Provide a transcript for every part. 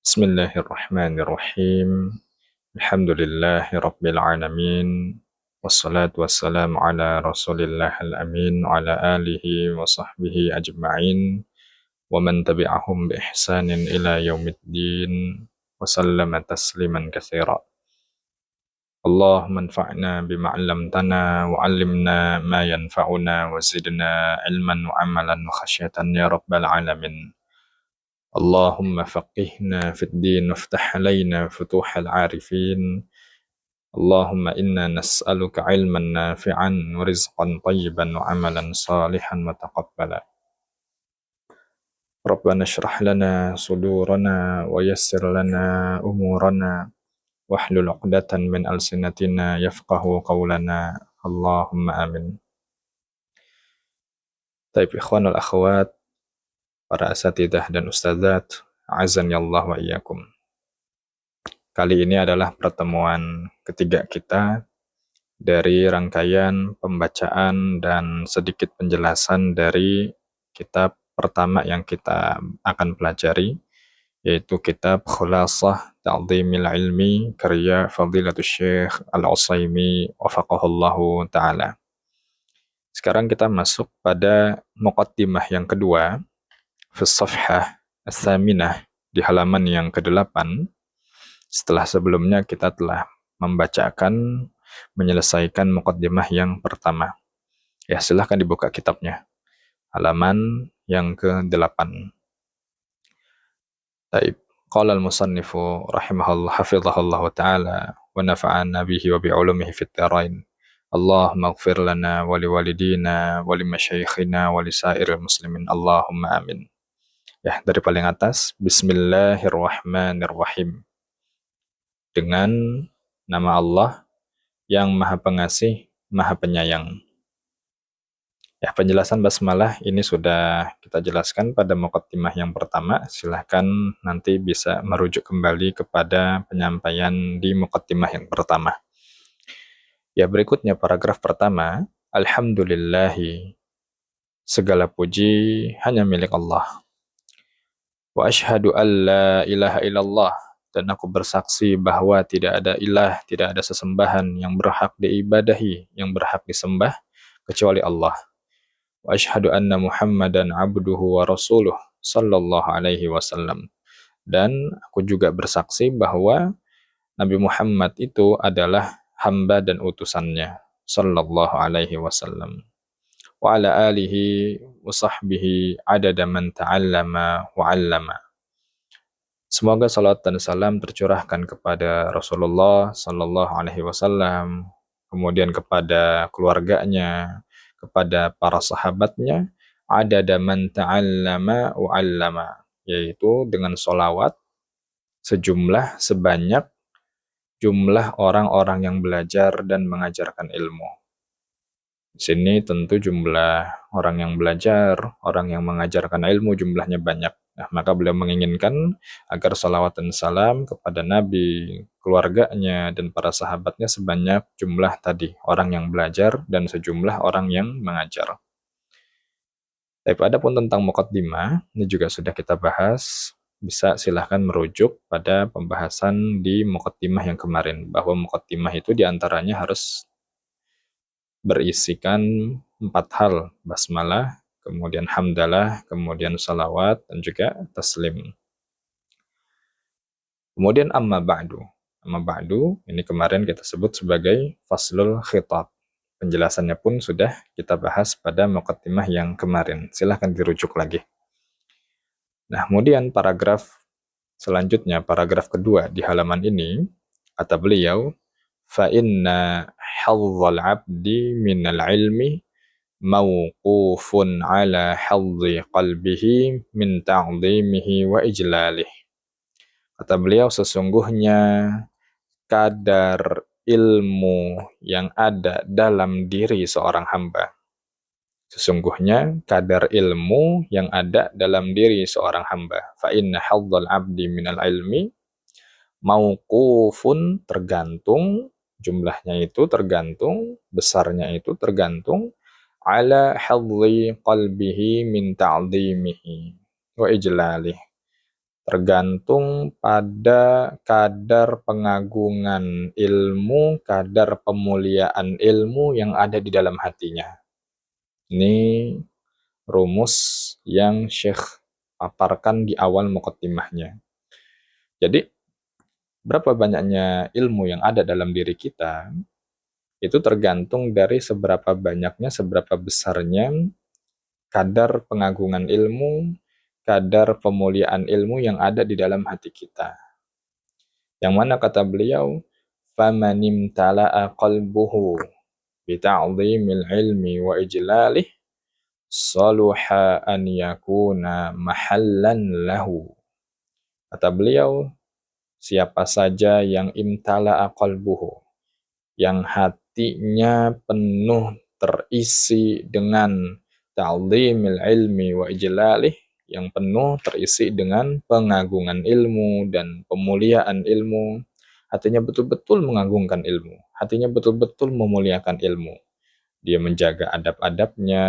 Bismillahirrahmanirrahim. Alhamdulillahi rabbil alamin. Wassalatu wassalamu ala rasulillah al-amin wa ala alihi wa sahbihi ajma'in wa man tabi'ahum bi ihsanin ila yaumiddin wa sallama tasliman katsira. Allahumma anfa'na bima 'allamtana wa 'allimna ma yanfa'una wa zidna ilman wa amalan wa khasyatan ya rabbal alamin. اللهم فقهنا في الدين وافتح علينا فتوح العارفين. اللهم إنا نسألك علما نافعا ورزقا طيبا وعملا صالحا متقبلا. ربنا اشرح لنا صدورنا ويسر لنا أمورنا واحلل عقدة من ألسنتنا يفقه قولنا. اللهم آمين. طيب إخوان والأخوات, para asatidah dan ustadzat, azan ya Allah wa iyyakum. Kali ini adalah pertemuan ketiga kita dari rangkaian pembacaan dan sedikit penjelasan dari kitab pertama yang kita akan pelajari, yaitu kitab Khulasah Ta'dhimil Ilmi karya Fadilatul Syekh Al-Utsaimin wafaqahullahu ta'ala. Sekarang kita masuk pada muqaddimah yang kedua, fi safhah as-saminah, di halaman yang ke-8, setelah sebelumnya kita telah membacakan, menyelesaikan muqaddimah yang pertama. Ya, silahkan dibuka kitabnya. Halaman yang ke-8. Taib. Qala al-musannifu rahimahullah hafizahullah ta'ala wa nafa'ana bihi wa bi'ulumihi fit dharain. Allahumma ighfir lana wa liwalidina wa limasyayikhina wa lisairil muslimin. Allahumma amin. Ya, dari paling atas, Bismillahirrahmanirrahim. Dengan nama Allah yang Maha Pengasih, Maha Penyayang. Ya, penjelasan basmalah ini sudah kita jelaskan pada muqaddimah yang pertama. Silahkan nanti bisa merujuk kembali kepada penyampaian di muqaddimah yang pertama. Ya, berikutnya paragraf pertama. Alhamdulillahi, segala puji hanya milik Allah. Wa asyhadu an la ilaha illallah, dan aku bersaksi bahwa tidak ada ilah, tidak ada sesembahan yang berhak diibadahi, yang berhak disembah kecuali Allah. Wa asyhadu anna Muhammadan abduhu wa rasuluh sallallahu alaihi wasallam, dan aku juga bersaksi bahwa Nabi Muhammad itu adalah hamba dan utusannya sallallahu alaihi wasallam. Wa ala alihi wa sahbihi adada man ta'allama wa 'allama. Semoga salat dan salam tercurahkan kepada Rasulullah sallallahu alaihi wasallam, kemudian kepada keluarganya, kepada para sahabatnya, adada man ta'allama wa 'allama, yaitu dengan sholawat sejumlah sebanyak jumlah orang-orang yang belajar dan mengajarkan ilmu. Di sini tentu jumlah orang yang belajar, orang yang mengajarkan ilmu jumlahnya banyak. Nah, maka beliau menginginkan agar salawat dan salam kepada Nabi, keluarganya, dan para sahabatnya sebanyak jumlah tadi, orang yang belajar dan sejumlah orang yang mengajar. Tapi adapun tentang muqaddimah, ini juga sudah kita bahas, bisa silahkan merujuk pada pembahasan di muqaddimah yang kemarin, bahwa muqaddimah itu diantaranya harus berisikan 4 hal, basmalah, kemudian hamdalah, kemudian salawat, dan juga taslim. Kemudian amma ba'du. Amma ba'du, ini kemarin kita sebut sebagai faslul khitab. Penjelasannya pun sudah kita bahas pada muqaddimah yang kemarin. Silahkan dirujuk lagi. Nah, kemudian paragraf selanjutnya, paragraf kedua di halaman ini, kata beliau, فَإِنَّ حَظَّ الْعَبْدِ مِنَ الْعِلْمِ مَوْقُوفٌ عَلَى حَظِّ قَلْبِهِ مِنْ تَعْظِيمِهِ وَإِجْلَالِهِ. Kata beliau, sesungguhnya kadar ilmu yang ada dalam diri seorang hamba. Sesungguhnya kadar ilmu yang ada dalam diri seorang hamba. فَإِنَّ حَظَّ الْعَبْدِ مِنَ الْعِلْمِ mauqufun, tergantung, jumlahnya itu tergantung, besarnya itu tergantung, ala hadzi qalbihi min ta'dhimihi wa ijlalih, tergantung pada kadar pengagungan ilmu, kadar pemuliaan ilmu yang ada di dalam hatinya. Ini rumus yang Syekh paparkan di awal muqaddimahnya. Jadi, berapa banyaknya ilmu yang ada dalam diri kita, itu tergantung dari seberapa banyaknya, seberapa besarnya kadar pengagungan ilmu, kadar pemuliaan ilmu yang ada di dalam hati kita. Yang mana kata beliau, فَمَنِ امْتَلَأَ قَلْبُهُ بِتَعْظِيمِ الْعِلْمِ وَإِجْلَالِهِ صَلُحَ أَنْ يَكُونَ مَحَلًّا لَهُ. Kata beliau, siapa saja yang imtala'a qalbuhu, yang hatinya penuh terisi dengan ta'zimil ilmi wa ijlalih, yang penuh terisi dengan pengagungan ilmu dan pemuliaan ilmu, hatinya betul-betul mengagungkan ilmu, hatinya betul-betul memuliakan ilmu. Dia menjaga adab-adabnya,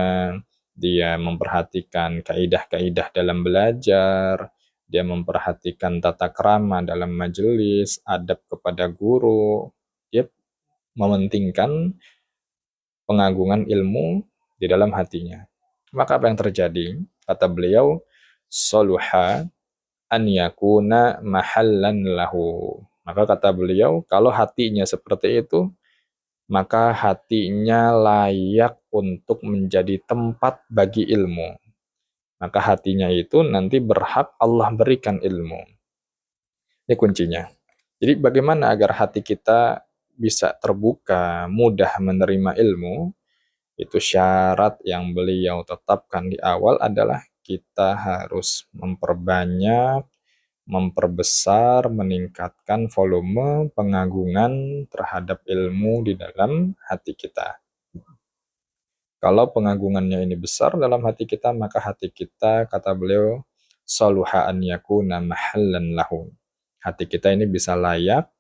dia memperhatikan kaidah-kaidah dalam belajar, dia memperhatikan tata krama dalam majelis, adab kepada guru, dia mementingkan pengagungan ilmu di dalam hatinya. Maka apa yang terjadi? Kata beliau, soluha an yakuna mahallan lahu. Maka kata beliau, kalau hatinya seperti itu, maka hatinya layak untuk menjadi tempat bagi ilmu. Maka hatinya itu nanti berhak Allah berikan ilmu. Ini kuncinya. Jadi bagaimana agar hati kita bisa terbuka, mudah menerima ilmu, itu syarat yang beliau tetapkan di awal adalah kita harus memperbanyak, memperbesar, meningkatkan volume pengagungan terhadap ilmu di dalam hati kita. Kalau pengagungannya ini besar dalam hati kita, maka hati kita, kata beliau, saluha an yakuna mahallan lahu. Hati kita ini bisa layak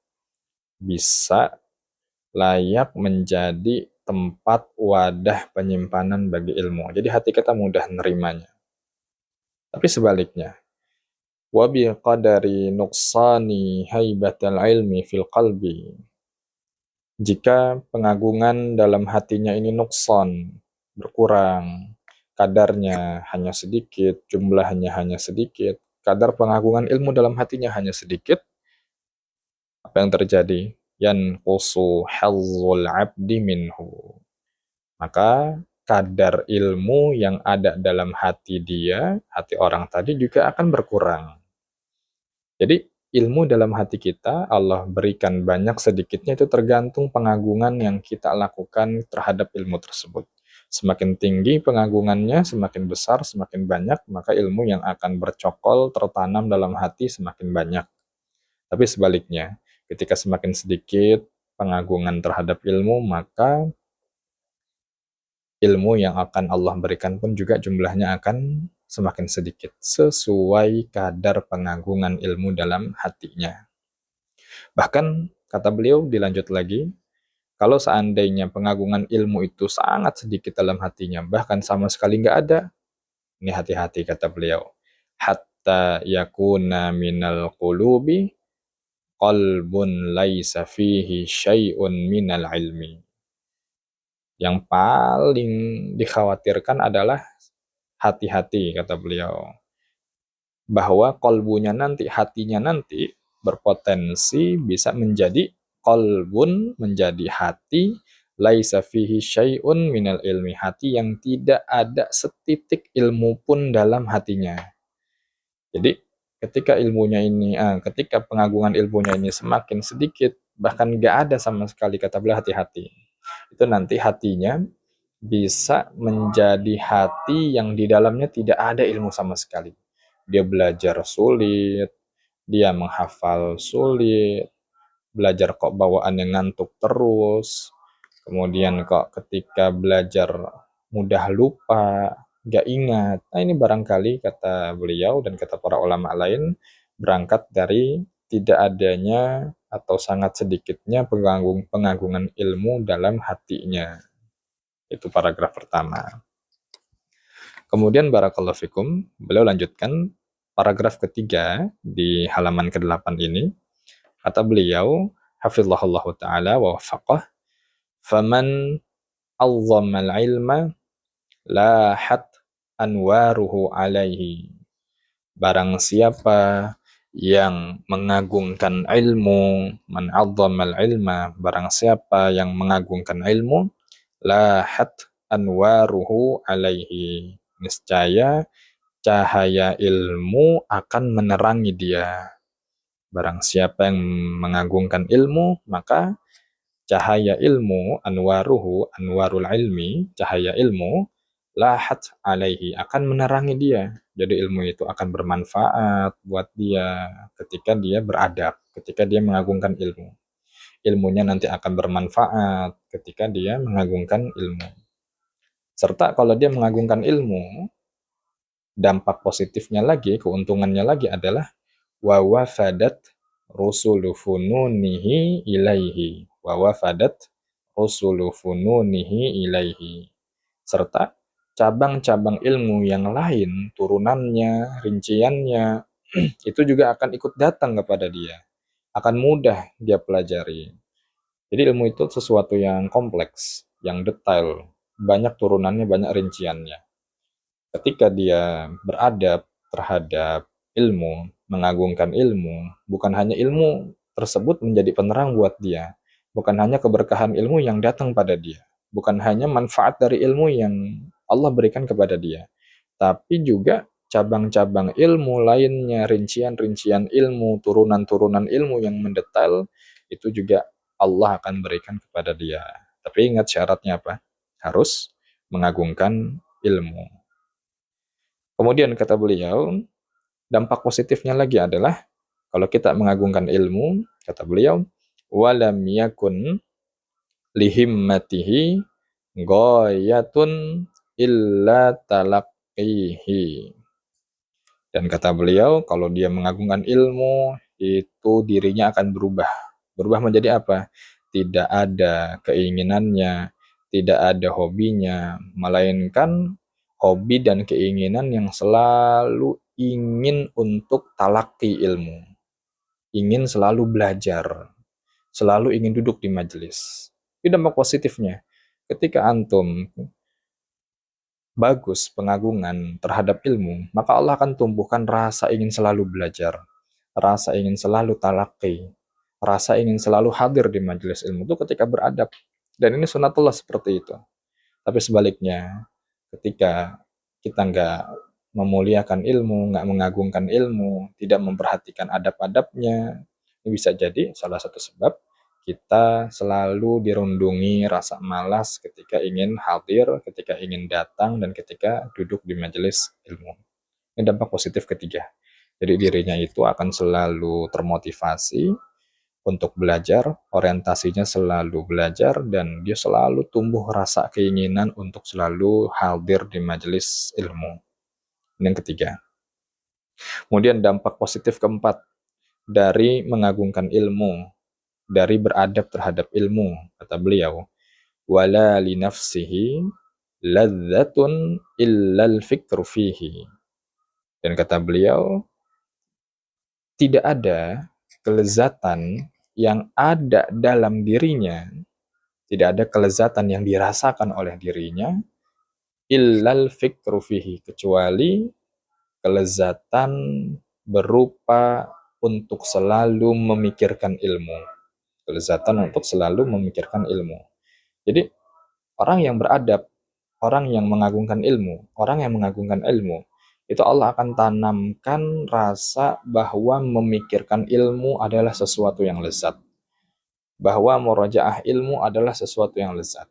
menjadi tempat wadah penyimpanan bagi ilmu. Jadi hati kita mudah menerimanya. Tapi sebaliknya, wa bi qadari nuqsani haibatal ilmi fil qalbi. Jika pengagungan dalam hatinya ini nukson, berkurang, kadarnya hanya sedikit, jumlahnya hanya sedikit, kadar pengagungan ilmu dalam hatinya hanya sedikit, apa yang terjadi? Yanqusu hazzul abdi minhu. Maka kadar ilmu yang ada dalam hati dia, hati orang tadi juga akan berkurang. Jadi ilmu dalam hati kita Allah berikan banyak sedikitnya itu tergantung pengagungan yang kita lakukan terhadap ilmu tersebut. Semakin tinggi pengagungannya, semakin besar, semakin banyak, maka ilmu yang akan bercokol tertanam dalam hati semakin banyak. Tapi sebaliknya, ketika semakin sedikit pengagungan terhadap ilmu, maka ilmu yang akan Allah berikan pun juga jumlahnya akan semakin sedikit, sesuai kadar pengagungan ilmu dalam hatinya. Bahkan, kata beliau, dilanjut lagi, kalau seandainya pengagungan ilmu itu sangat sedikit dalam hatinya, bahkan sama sekali nggak ada, ini hati-hati, kata beliau. Hatta yakuna minal qulubi qalbun laisa fihi syai'un minal ilmi. Yang paling dikhawatirkan adalah hati-hati, kata beliau. Bahwa kolbunya nanti, hatinya nanti berpotensi bisa menjadi kolbun, menjadi hati, laisa fihi syai'un minal ilmi, hati yang tidak ada setitik ilmu pun dalam hatinya. Jadi ketika ketika pengagungan ilmunya ini semakin sedikit, bahkan nggak ada sama sekali, kata beliau, hati-hati. Itu nanti hatinya bisa menjadi hati yang di dalamnya tidak ada ilmu sama sekali. Dia belajar sulit, dia menghafal sulit, belajar kok bawaannya ngantuk terus, kemudian kok ketika belajar mudah lupa, gak ingat. Nah ini barangkali, kata beliau dan kata para ulama lain, berangkat dari tidak adanya atau sangat sedikitnya pengagungan ilmu dalam hatinya. Itu paragraf pertama. Kemudian barakallahu fikum, beliau lanjutkan, paragraf ketiga di halaman ke-8 ini, kata beliau, hafizahullah ta'ala wa wafaqah, faman azzamal ilma lahat anwaruhu alaihi. Barang siapa yang mengagungkan ilmu, man azzamal ilma, barang siapa yang mengagungkan ilmu, lahat anwaruhu alaihi. Niscaya cahaya ilmu akan menerangi dia. Barang siapa yang mengagungkan ilmu, maka cahaya ilmu, anwaruhu, anwarul ilmi, cahaya ilmu, lahat alaihi, akan menerangi dia. Jadi ilmu itu akan bermanfaat buat dia ketika dia beradab, ketika dia mengagungkan ilmu. Ilmunya nanti akan bermanfaat ketika dia mengagungkan ilmu. Serta kalau dia mengagungkan ilmu, dampak positifnya lagi, keuntungannya lagi adalah wa wafadat rusulu fununihi ilaihi, wa wafadat rusulu fununihi ilaihi, serta cabang-cabang ilmu yang lain, turunannya, rinciannya, itu juga akan ikut datang kepada dia. Akan mudah dia pelajari. Jadi ilmu itu sesuatu yang kompleks, yang detail, banyak turunannya, banyak rinciannya. Ketika dia beradab terhadap ilmu, mengagungkan ilmu, bukan hanya ilmu tersebut menjadi penerang buat dia, bukan hanya keberkahan ilmu yang datang pada dia, bukan hanya manfaat dari ilmu yang Allah berikan kepada dia, tapi juga cabang-cabang ilmu lainnya, rincian-rincian ilmu, turunan-turunan ilmu yang mendetail, itu juga Allah akan berikan kepada dia. Tapi ingat syaratnya apa? Harus mengagungkan ilmu. Kemudian kata beliau, dampak positifnya lagi adalah kalau kita mengagungkan ilmu, kata beliau, walam yakun lihimmatihi ghayatun illa talaqqihi. Dan kata beliau, kalau dia mengagungkan ilmu, itu dirinya akan berubah. Berubah menjadi apa? Tidak ada keinginannya, tidak ada hobinya, melainkan hobi dan keinginan yang selalu ingin untuk talaki ilmu. Ingin selalu belajar, selalu ingin duduk di majelis. Itu dampak positifnya. Ketika antum bagus pengagungan terhadap ilmu, maka Allah akan tumbuhkan rasa ingin selalu belajar, rasa ingin selalu talaki, rasa ingin selalu hadir di majelis ilmu itu ketika beradab. Dan ini sunatullah seperti itu. Tapi sebaliknya, ketika kita nggak memuliakan ilmu, nggak mengagungkan ilmu, tidak memperhatikan adab-adabnya, ini bisa jadi salah satu sebab kita selalu dirundungi rasa malas ketika ingin hadir, ketika ingin datang, dan ketika duduk di majelis ilmu. Ini dampak positif ketiga. Jadi dirinya itu akan selalu termotivasi untuk belajar, orientasinya selalu belajar, dan dia selalu tumbuh rasa keinginan untuk selalu hadir di majelis ilmu. Ini yang ketiga. Kemudian dampak positif keempat dari mengagungkan ilmu, dari beradab terhadap ilmu, kata beliau, wala li nafsihi ladzatun illal fikru fihi. Dan kata beliau, tidak ada kelezatan yang ada dalam dirinya, tidak ada kelezatan yang dirasakan oleh dirinya, illal fikru fihi, kecuali kelezatan berupa untuk selalu memikirkan ilmu. Kelezatan untuk selalu memikirkan ilmu. Jadi, orang yang beradab, orang yang mengagungkan ilmu, itu Allah akan tanamkan rasa bahwa memikirkan ilmu adalah sesuatu yang lezat. Bahwa murajaah ilmu adalah sesuatu yang lezat.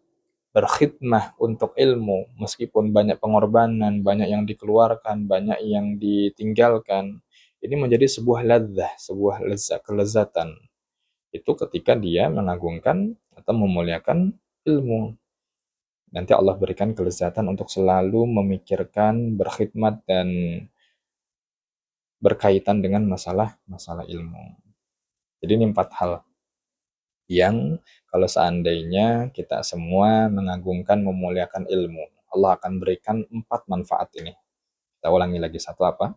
Berkhidmah untuk ilmu, meskipun banyak pengorbanan, banyak yang dikeluarkan, banyak yang ditinggalkan, ini menjadi sebuah ladzah, sebuah lezat, kelezatan. Itu ketika dia mengagungkan atau memuliakan ilmu. Nanti Allah berikan kelezatan untuk selalu memikirkan, berkhidmat, dan berkaitan dengan masalah ilmu. Jadi ini 4 hal yang kalau seandainya kita semua mengagungkan, memuliakan ilmu, Allah akan berikan 4 manfaat ini. Kita ulangi lagi. 1 apa?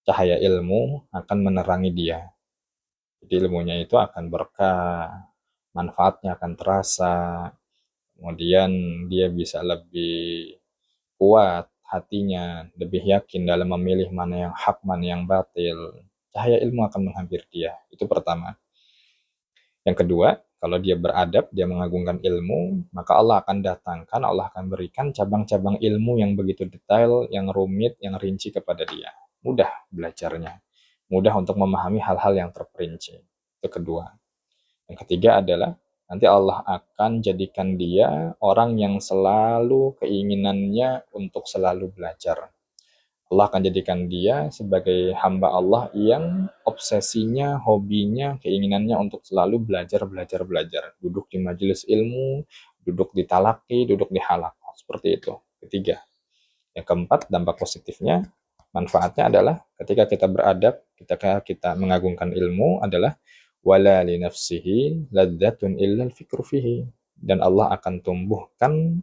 cahaya ilmu akan menerangi dia. Jadi ilmunya itu akan berkah, manfaatnya akan terasa, kemudian dia bisa lebih kuat hatinya, lebih yakin dalam memilih mana yang hak, mana yang batil. Cahaya ilmu akan menghampiri dia. Itu pertama. Yang kedua, kalau dia beradab, dia mengagungkan ilmu, maka Allah akan datangkan, Allah akan berikan cabang-cabang ilmu yang begitu detail, yang rumit, yang rinci kepada dia. Mudah belajarnya. Mudah untuk memahami hal-hal yang terperinci. Itu kedua. Yang ketiga adalah, nanti Allah akan jadikan dia orang yang selalu keinginannya untuk selalu belajar. Allah akan jadikan dia sebagai hamba Allah yang obsesinya, hobinya, keinginannya untuk selalu belajar, belajar, belajar. Duduk di majelis ilmu, duduk di talaki, duduk di halaqah. Seperti itu. Ketiga. Yang keempat, dampak positifnya, manfaatnya adalah ketika kita beradab, ketika kita mengagungkan ilmu adalah wala li nafsihi ladzatun illa al-fikru fihi. Dan Allah akan tumbuhkan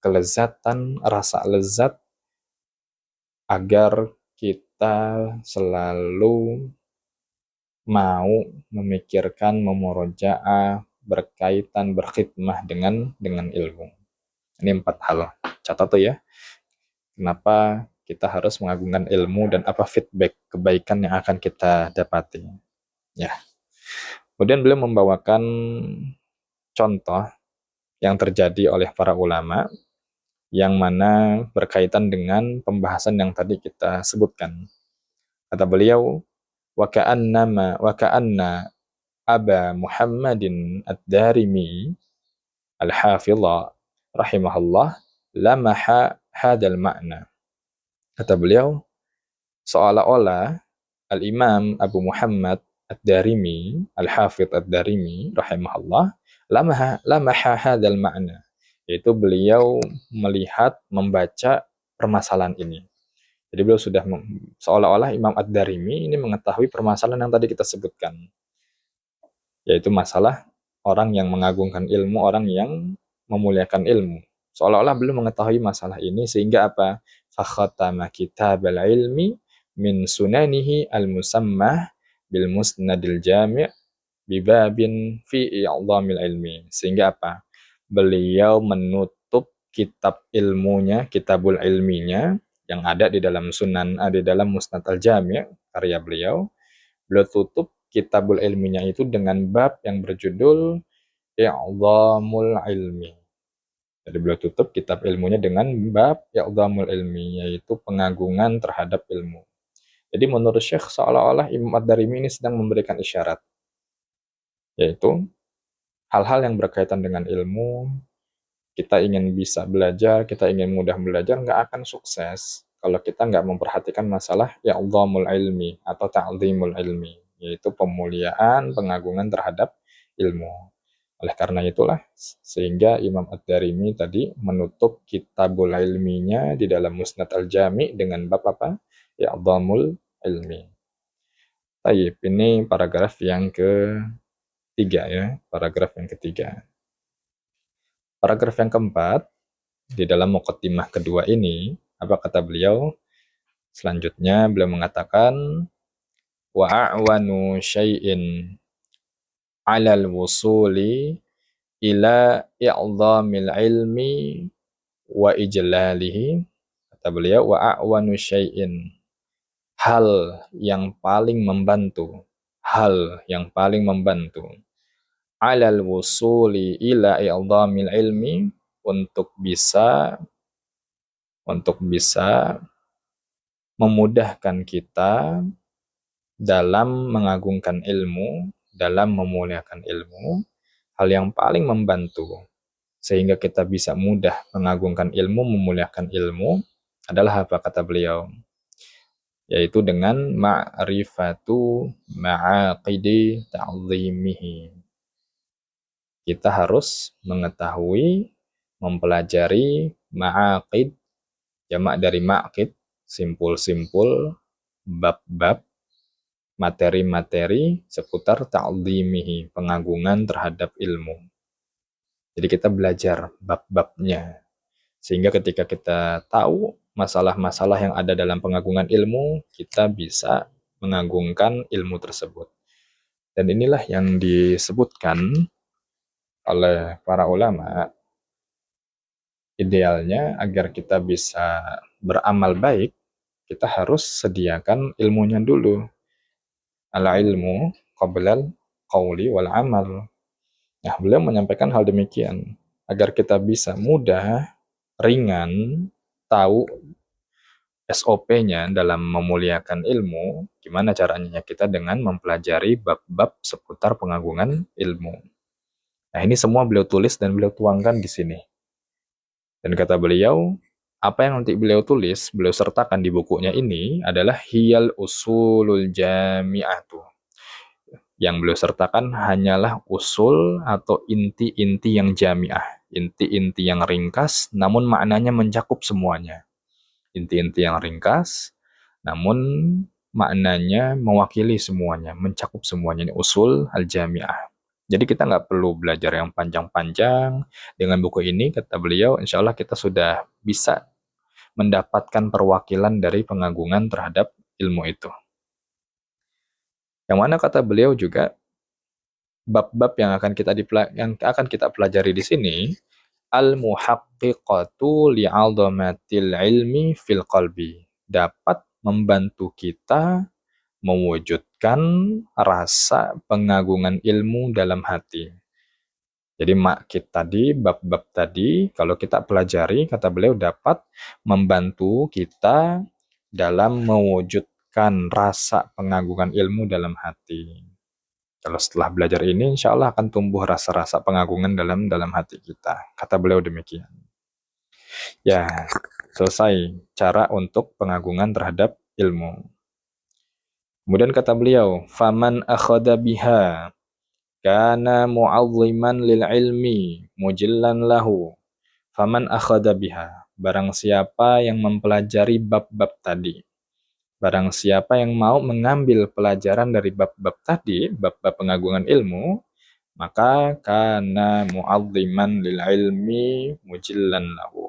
kelezatan, rasa lezat agar kita selalu mau memikirkan, memurojaah, berkaitan, berkhidmah dengan ilmu. Ini 4 hal. Catat tuh ya. Kenapa kita harus mengagungkan ilmu dan apa feedback kebaikan yang akan kita dapati. Ya. Kemudian beliau membawakan contoh yang terjadi oleh para ulama yang mana berkaitan dengan pembahasan yang tadi kita sebutkan. Kata beliau, wa ka'anna Aba Muhammadin Ad-Darimi Al-Hafidha rahimahullah lamaha hadal makna. Kata beliau, seolah-olah Al-Imam Abu Muhammad Ad-Darimi, Al-Hafidh Ad-Darimi rahimahullah lamaha hadal makna. Yaitu beliau melihat, membaca permasalahan ini. Jadi beliau sudah seolah-olah Imam Ad-Darimi ini mengetahui permasalahan yang tadi kita sebutkan. Yaitu masalah orang yang mengagungkan ilmu, orang yang memuliakan ilmu. Seolah-olah belum mengetahui masalah ini, sehingga apa? Fakhatama kitabal ilmi min sunanihi al-musammah bil musnadil jami' bibabin fi i'dhamil ilmi. Sehingga apa? Beliau menutup kitab ilmunya, kitabul ilminya, yang ada di dalam sunan, di dalam musnad al-jami' karya beliau. Beliau tutup kitabul ilminya itu dengan bab yang berjudul I'dhamul Ilmi. Jadi beliau tutup kitab ilmunya dengan bab I'dhamul Ilmi, yaitu pengagungan terhadap ilmu. Jadi menurut Syekh seolah-olah Imam Ad-Darimi ini sedang memberikan isyarat, yaitu hal-hal yang berkaitan dengan ilmu, kita ingin bisa belajar, kita ingin mudah belajar, nggak akan sukses kalau kita nggak memperhatikan masalah I'dhamul Ilmi atau Ta'zimul Ilmi, yaitu pemuliaan, pengagungan terhadap ilmu. Oleh karena itulah, sehingga Imam Ad-Darimi tadi menutup kitabul ilminya di dalam Musnad Al-Jami' dengan bab apa? I'dhamul Ilmi. Baik, ini paragraf yang ketiga ya, paragraf yang ketiga. Paragraf yang keempat, di dalam muqaddimah kedua ini, apa kata beliau? Selanjutnya beliau mengatakan, wa a'wanu syai'in 'alal wusuli ila i'dhamil ilmi wa ijlalihi. Kata beliau, wa a'wanu syai'in, hal yang paling membantu, alal wusuli ila i'dhamil ilmi, untuk bisa memudahkan kita dalam mengagungkan ilmu, dalam memuliakan ilmu. Hal yang paling membantu sehingga kita bisa mudah mengagungkan ilmu, memuliakan ilmu adalah apa kata beliau? Yaitu dengan ma'rifatu ma'aqidi ta'zimihi. Kita harus mengetahui, mempelajari ma'aqid, jamak dari ma'qid, simpul-simpul, bab-bab, materi-materi seputar ta'zimihi, pengagungan terhadap ilmu. Jadi kita belajar bab-babnya. Sehingga ketika kita tahu masalah-masalah yang ada dalam pengagungan ilmu, kita bisa mengagungkan ilmu tersebut. Dan inilah yang disebutkan oleh para ulama, idealnya agar kita bisa beramal baik, kita harus sediakan ilmunya dulu. Al-ilmu qablal qawli wal amal. Nah, beliau menyampaikan hal demikian, agar kita bisa mudah, ringan, tahu SOP-nya dalam memuliakan ilmu, gimana caranya kita dengan mempelajari bab-bab seputar pengagungan ilmu. Nah, ini semua beliau tulis dan beliau tuangkan di sini. Dan kata beliau, apa yang nanti beliau tulis, beliau sertakan di bukunya ini adalah hiyal usulul jami'atu. Yang beliau sertakan hanyalah usul atau inti-inti yang jami'ah, inti-inti yang ringkas, namun maknanya mencakup semuanya. Inti-inti yang ringkas, namun maknanya mewakili semuanya, mencakup semuanya. Ini usul al-jami'ah. Jadi kita nggak perlu belajar yang panjang-panjang. Dengan buku ini, kata beliau, insya Allah kita sudah bisa mendapatkan perwakilan dari pengagungan terhadap ilmu itu. Yang mana kata beliau juga, bab-bab yang akan kita pelajari di sini, al-muhaqqiqatu li'azamatil ilmi fil qalbi. Dapat membantu kita mewujudkan rasa pengagungan ilmu dalam hati. Jadi bab-bab tadi, kalau kita pelajari, kata beliau dapat membantu kita dalam mewujudkan rasa pengagungan ilmu dalam hati. Kalau setelah belajar ini, insya Allah akan tumbuh rasa-rasa pengagungan dalam hati kita. Kata beliau demikian. Ya, selesai cara untuk pengagungan terhadap ilmu. Kemudian kata beliau, faman akhadha biha kana mu'azziman lil ilmi mujillan lahu. Faman akhadha biha, barang siapa yang mempelajari bab-bab tadi. Barang siapa yang mau mengambil pelajaran dari bab-bab tadi, bab-bab pengagungan ilmu, maka kana mu'azziman lil ilmi mujillan lahu.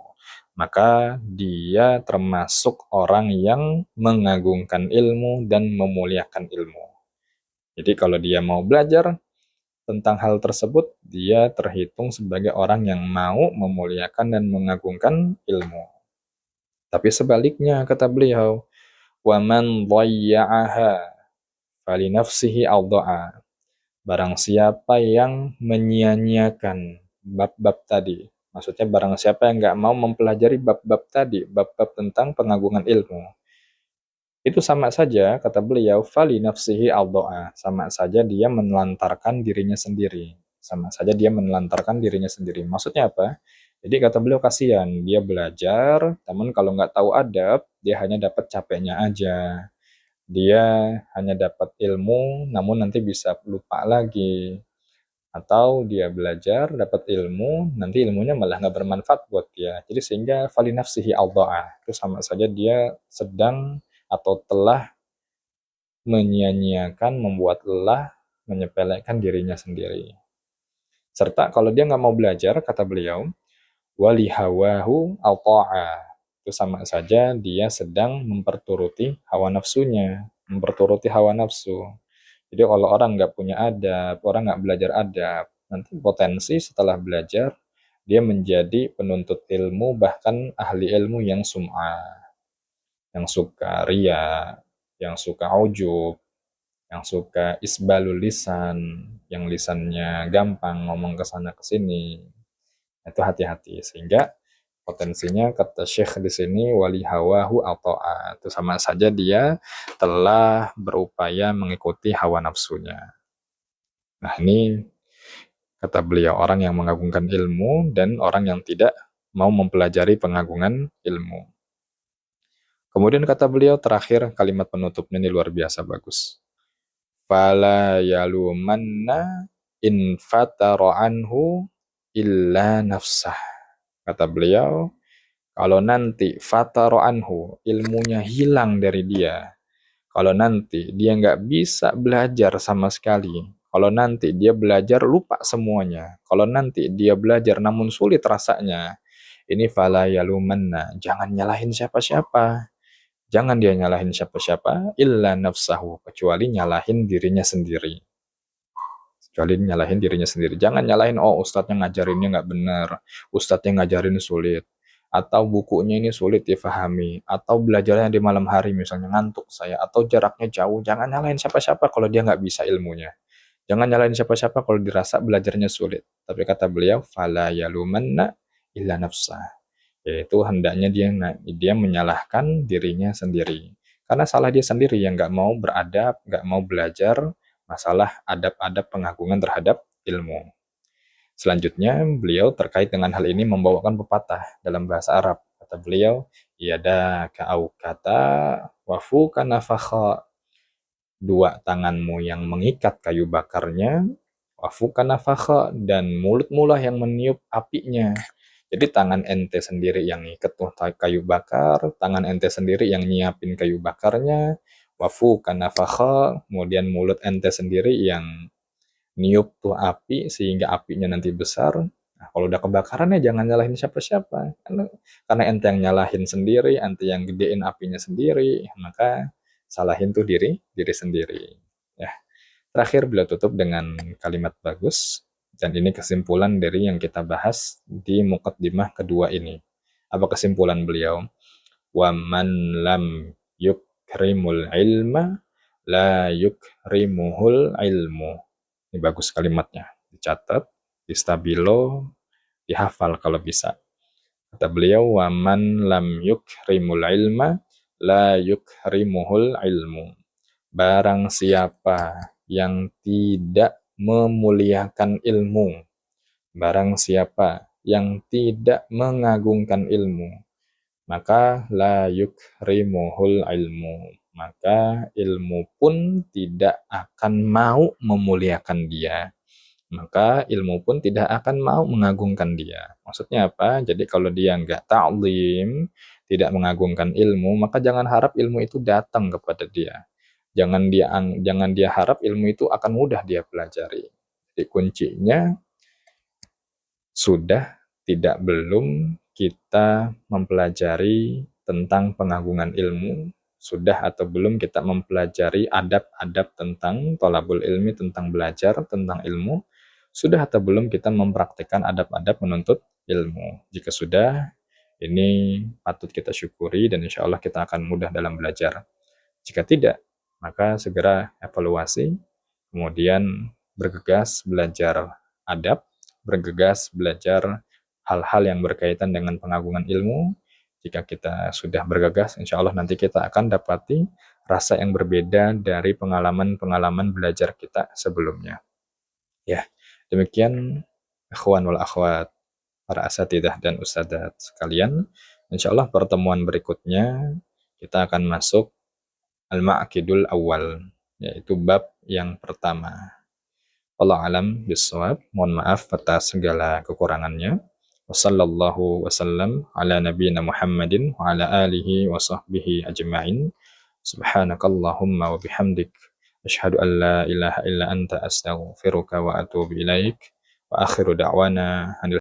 Maka dia termasuk orang yang mengagungkan ilmu dan memuliakan ilmu. Jadi kalau dia mau belajar tentang hal tersebut, dia terhitung sebagai orang yang mau memuliakan dan mengagungkan ilmu. Tapi sebaliknya, kata beliau, وَمَنْ ضَيَّعَهَا فَلِنَفْسِهِ أَوْضَعَ. Barang siapa yang menyia-nyiakan bab-bab tadi, maksudnya barang siapa yang nggak mau mempelajari bab-bab tadi, bab-bab tentang pengagungan ilmu, itu sama saja, kata beliau, فَلِنَفْسِهِ أَوْضَعَ. Sama saja dia menelantarkan dirinya sendiri. Sama saja dia menelantarkan dirinya sendiri. Maksudnya apa? Jadi kata beliau kasihan, dia belajar, namun kalau nggak tahu adab, dia hanya dapat capeknya aja. Dia hanya dapat ilmu, namun nanti bisa lupa lagi. Atau dia belajar, dapat ilmu, nanti ilmunya malah nggak bermanfaat buat dia. Jadi sehingga falinafsihi al-do'ah. Itu sama saja dia sedang atau telah menyia-nyiakan, membuat lelah, menyepelekan dirinya sendiri. Serta kalau dia nggak mau belajar, kata beliau, walihawahu al-ta'ah. Itu sama saja dia sedang memperturuti hawa nafsunya, memperturuti hawa nafsu. Jadi kalau orang nggak punya adab, orang nggak belajar adab, nanti potensi setelah belajar, dia menjadi penuntut ilmu, bahkan ahli ilmu yang sum'ah, yang suka ria, yang suka ujub, yang suka isbalul lisan, yang lisannya gampang ngomong ke sana ke sini. Itu hati-hati, sehingga potensinya kata Syekh di sini wali hawahu atau itu sama saja dia telah berupaya mengikuti hawa nafsunya. Nah, ini kata beliau orang yang mengagungkan ilmu dan orang yang tidak mau mempelajari pengagungan ilmu. Kemudian kata beliau terakhir, kalimat penutupnya ini luar biasa bagus. Fala yalumanna in fatara anhu illa nafsah. Kata beliau, kalau nanti fataro anhu, ilmunya hilang dari dia, kalau nanti dia nggak bisa belajar sama sekali, kalau nanti dia belajar lupa semuanya, kalau nanti dia belajar namun sulit rasanya, Ini fala yalumanna, jangan nyalahin siapa-siapa. Jangan dia nyalahin siapa-siapa, illa nafsahu, kecuali nyalahin dirinya sendiri. Kecuali nyalahin dirinya sendiri. Jangan nyalahin, oh ustadznya ngajarinnya nggak benar, ustadznya ngajarin sulit, atau bukunya ini sulit difahami, atau belajarnya di malam hari misalnya ngantuk saya, atau jaraknya jauh. Jangan nyalahin siapa-siapa kalau dia nggak bisa ilmunya. Jangan nyalahin siapa-siapa kalau dirasa belajarnya sulit. Tapi kata beliau, fala yalumanna illa nafsah. Yaitu hendaknya dia menyalahkan dirinya sendiri. Karena salah dia sendiri yang nggak mau beradab, nggak mau belajar masalah adab-adab pengagungan terhadap ilmu. Selanjutnya, beliau terkait dengan hal ini membawakan pepatah dalam bahasa Arab. Kata beliau, yada ka'au kata wafu kanafakha, dua tanganmu yang mengikat kayu bakarnya, wafu kanafakha, dan mulutmu lah yang meniup apinya. Jadi tangan ente sendiri yang ngikat tuh kayu bakar, tangan ente sendiri yang nyiapin kayu bakarnya, wafu kanafakha, kemudian mulut ente sendiri yang niup tuh api sehingga apinya nanti besar. Nah, kalau udah kebakaran ya jangan nyalahin siapa-siapa. Karena ente yang nyalahin sendiri, ente yang gedein apinya sendiri, maka salahin tuh diri sendiri. Ya. Terakhir beliau tutup dengan kalimat bagus, dan ini kesimpulan dari yang kita bahas di muqaddimah kedua ini. Apa kesimpulan beliau? Wa man lam yukrimul ilma la yukrimuhul ilmu. Ini bagus kalimatnya. Dicatat, distabilo, dihafal kalau bisa. Kata beliau, wa man lam yukrimul ilma la yukrimuhul ilmu. Barang siapa yang tidak memuliakan ilmu, barang siapa yang tidak mengagungkan ilmu, maka la yukrimuhul ilmu, maka ilmu pun tidak akan mau memuliakan dia, maka ilmu pun tidak akan mau mengagungkan dia. Maksudnya apa? Jadi kalau dia nggak ta'lim, tidak mengagungkan ilmu, maka jangan harap ilmu itu datang kepada dia. Jangan dia harap ilmu itu akan mudah dia pelajari. Jadi kuncinya sudah tidak belum kita mempelajari tentang pengagungan ilmu, sudah atau belum kita mempelajari adab-adab tentang thalabul ilmi, tentang belajar, tentang ilmu, sudah atau belum kita mempraktikkan adab-adab menuntut ilmu. Jika sudah, ini patut kita syukuri dan insya Allah kita akan mudah dalam belajar. Jika tidak, maka segera evaluasi, kemudian bergegas belajar adab, bergegas belajar hal-hal yang berkaitan dengan pengagungan ilmu. Jika kita sudah bergegas, insya Allah nanti kita akan dapati rasa yang berbeda dari pengalaman-pengalaman belajar kita sebelumnya. Ya, demikian ikhwan wal akhwat, para asatidah dan ustadzat sekalian. Insya Allah pertemuan berikutnya kita akan masuk al-ma'qidul awal, yaitu bab yang pertama. Allah alam bisawab, mohon maaf atas segala kekurangannya. Wassallallahu wasallam ala nabiyina Muhammadin wa ala alihi wa sahbihi ajma'in. Subhanakallahumma wa bihamdik, asyhadu an la ilaha illa anta astaghfiruka wa atubu ilaik. Wa akhiru da'wana